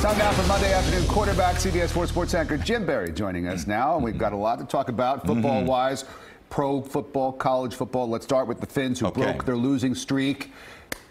Time now for Monday afternoon quarterback, CBS Sports anchor Jim Barry joining us now. And we've got a lot to talk about football-wise, pro football, college football. Let's start with the Finns, who broke their losing streak.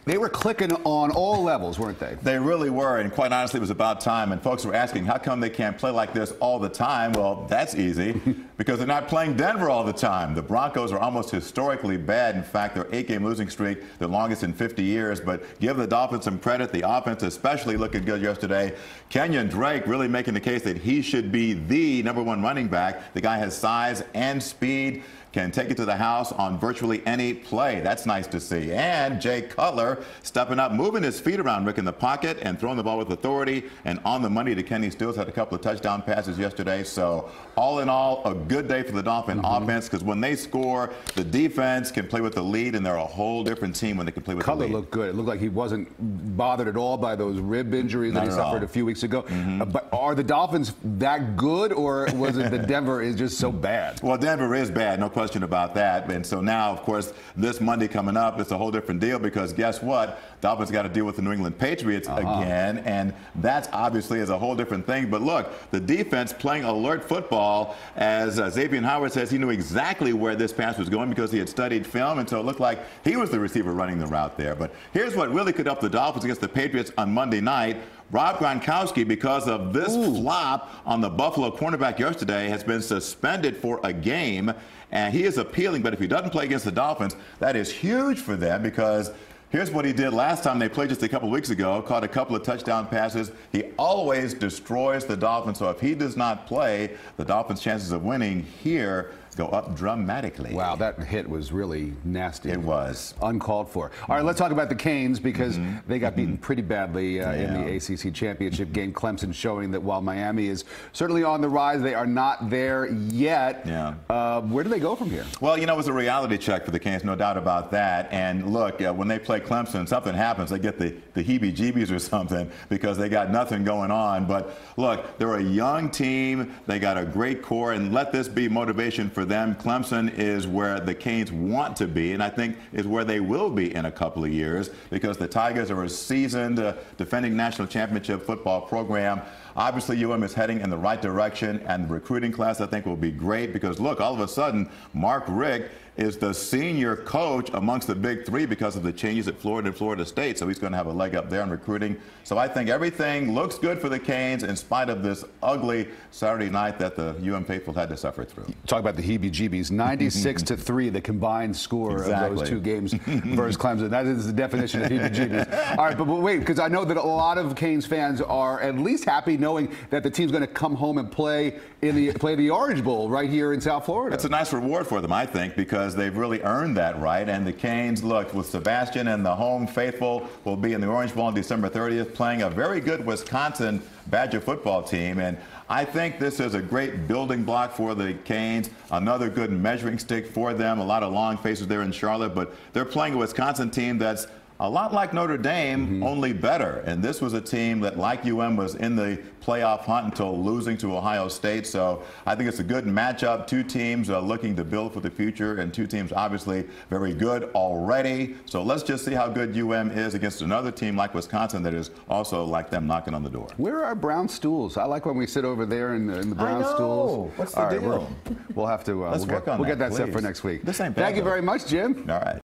They were clicking on all levels, weren't they? They really were, and quite honestly, it was about time. And folks were asking, how come they can't play like this all the time? Well, that's easy, because they're not playing Denver all the time. The Broncos are almost historically bad. In fact, their 8-game losing streak, the longest in 50 years. But give the Dolphins some credit. The offense especially looking good yesterday. Kenyon Drake really making the case that he should be the #1 running back. The guy has size and speed, can take it to the house on virtually any play. That's nice to see. And Jay Cutler stepping up, moving his feet around, Rick, in the pocket and throwing the ball with authority and on the money to Kenny Stills. Had a couple of touchdown passes yesterday. So all in all, a good day for the Dolphin offense, because when they score, the defense can play with the lead, and they're a whole different team when they can play with the lead. Cutler looked good. It looked like he wasn't bothered at all by those rib injuries that he suffered a few weeks ago. But are the Dolphins that good, or was it that Denver is just so bad? Well, Denver is bad, no question about that. And so now, of course, this Monday coming up, it's a whole different deal, because guess what? Dolphins got to deal with the New England Patriots again, and that's obviously is a whole different thing. But look, the defense playing alert football. As Xavier Howard says, he knew exactly where this pass was going because he had studied film, and so it looked like he was the receiver running the route there. But here's what really could help the Dolphins against the Patriots on Monday night. Rob Gronkowski, because of this flop on the Buffalo cornerback yesterday, has been suspended for a game, and he is appealing. But if he doesn't play against the Dolphins, that is huge for them, because here's what he did last time they played just a couple of weeks ago. Caught a couple of touchdown passes. He always destroys the Dolphins. So if he does not play, the Dolphins' chances of winning here go up dramatically. Wow, that hit was really nasty. It was. Uncalled for. All right, let's talk about the Canes, because they got beaten pretty badly in the ACC championship game. Clemson showing that while Miami is certainly on the rise, they are not there yet. Where do they go from here? Well, you know, it was a reality check for the Canes, no doubt about that. And look, when they play Clemson, something happens. They get the heebie-jeebies or something, because they got nothing going on. But look, they're a young team. They got a great core, and let this be motivation for them. Clemson is where the Canes want to be, and I think is where they will be in a couple of years, because the Tigers are a seasoned defending national championship football program. Obviously, UM is heading in the right direction, and the recruiting class, I think, will be great, because look, all of a sudden, Mark Richt is the senior coach amongst the big three because of the changes at Florida and Florida State. So he's going to have a leg up there in recruiting. So I think everything looks good for the Canes, in spite of this ugly Saturday night that the UM faithful had to suffer through. Talk about the heebie-jeebies. 96-3, the combined score of those two games versus Clemson. That is the definition of heebie-jeebies. All right, but wait, because I know that a lot of Canes fans are at least happy knowing that the team's going to come home and play the Orange Bowl right here in South Florida. It's a nice reward for them, I think, because they've really earned that right. And the Canes, look, with Sebastian and the home faithful, will be in the Orange Bowl on December 30th, playing a very good Wisconsin Badger football team. And I think this is a great building block for the Canes, another good measuring stick for them. A lot of long faces there in Charlotte, but they're playing a Wisconsin team that's a lot like Notre Dame, only better. And this was a team that, like UM, was in the playoff hunt until losing to Ohio State. So I think it's a good matchup. Two teams looking to build for the future, and two teams obviously very good already. So let's just see how good UM is against another team like Wisconsin that is also like them, knocking on the door. Where are our brown stools? I like when we sit over there in the brown stools. What's the deal? We'll have to Let's work on that, we'll get that set please. for next week. This ain't bad, Thank you very much, Jim. All right.